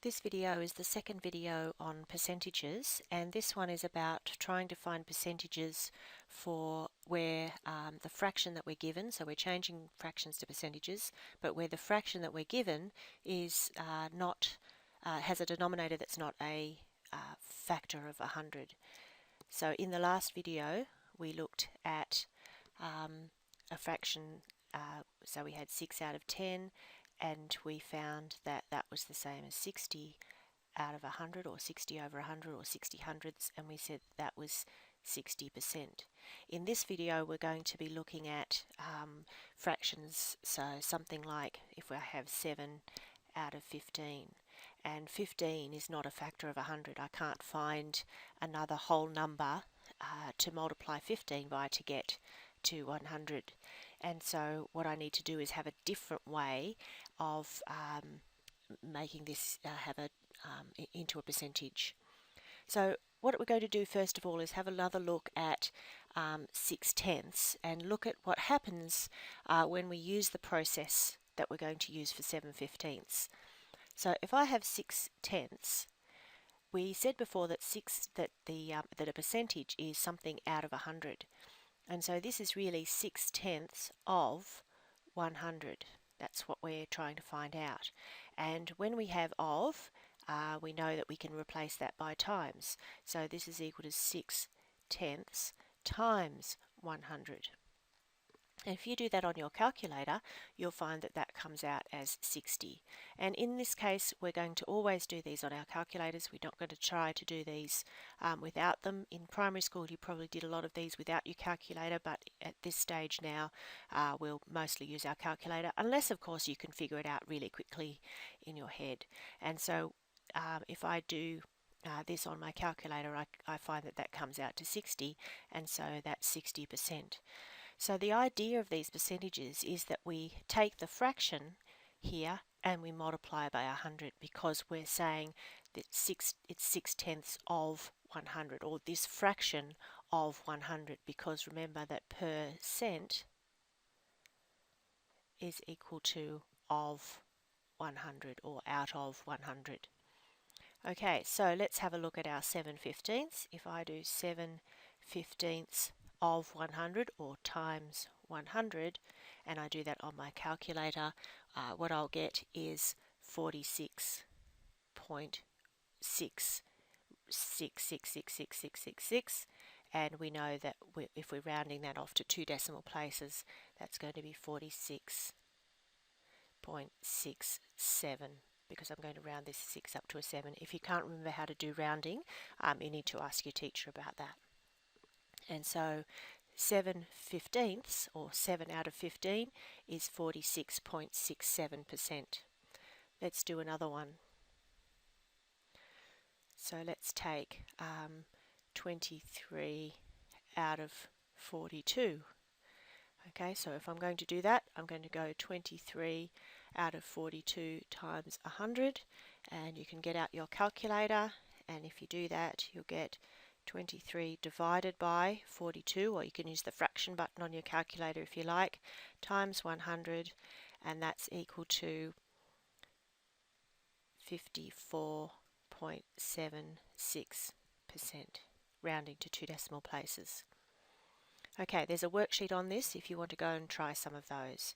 This video is the second video on percentages, and this one is about trying to find percentages for where the fraction that we're given, so we're changing fractions to percentages, but where the fraction that we're given is has a denominator that's not a factor of 100. So in the last video we looked at a fraction, so we had 6 out of 10, and we found that that was the same as 60 out of 100, or 60 over 100, or 60 hundredths, and we said that was 60%. In this video we're going to be looking at fractions, so something like if I have 7 out of 15, and 15 is not a factor of 100. I can't find another whole number to multiply 15 by to get to 100. And so what I need to do is have a different way of making this into a percentage. So what we're going to do first of all is have another look at 6/10 and look at what happens when we use the process that we're going to use for 7/15. So if I have 6/10, we said before that that a percentage is something out of 100. And so this is really 6/10 of 100. That's what we're trying to find out. And when we have of, we know that we can replace that by times. So this is equal to 6/10 times 100. And if you do that on your calculator, you'll find that that comes out as 60. And in this case, we're going to always do these on our calculators. We're not going to try to do these without them. In primary school, you probably did a lot of these without your calculator, but at this stage now, we'll mostly use our calculator, unless, of course, you can figure it out really quickly in your head. And so if I do this on my calculator, I find that that comes out to 60, and so that's 60%. So the idea of these percentages is that we take the fraction here and we multiply by 100, because we're saying that it's 6/10 of 100, or this fraction of 100, because remember that percent is equal to of 100, or out of 100. Okay, so let's have a look at our 7/15. If I do 7/15 of 100, or times 100, and I do that on my calculator, what I'll get is 46.66666666, and we know that if we're rounding that off to 2 decimal places, that's going to be 46.67, because I'm going to round this 6 up to a 7. If you can't remember how to do rounding, you need to ask your teacher about that. And so 7/15, or 7 out of 15, is 46.67%. Let's do another one. So let's take 23 out of 42. Okay, so if I'm going to do that, I'm going to go 23 out of 42 times 100, and you can get out your calculator, and if you do that, you'll get 23 divided by 42, or you can use the fraction button on your calculator if you like, times 100, and that's equal to 54.76%, rounding to 2 decimal places. Okay, there's a worksheet on this if you want to go and try some of those.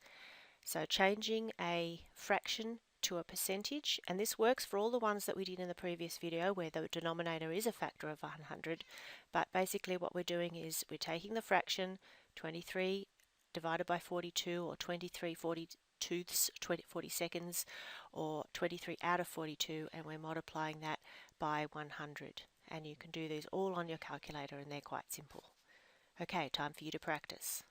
So changing a fraction to a percentage, and this works for all the ones that we did in the previous video where the denominator is a factor of 100, but basically what we're doing is we're taking the fraction 23 divided by 42, or 23 42ths, 40 seconds, or 23 out of 42, and we're multiplying that by 100. And you can do these all on your calculator, and they're quite simple. Okay, time for you to practice.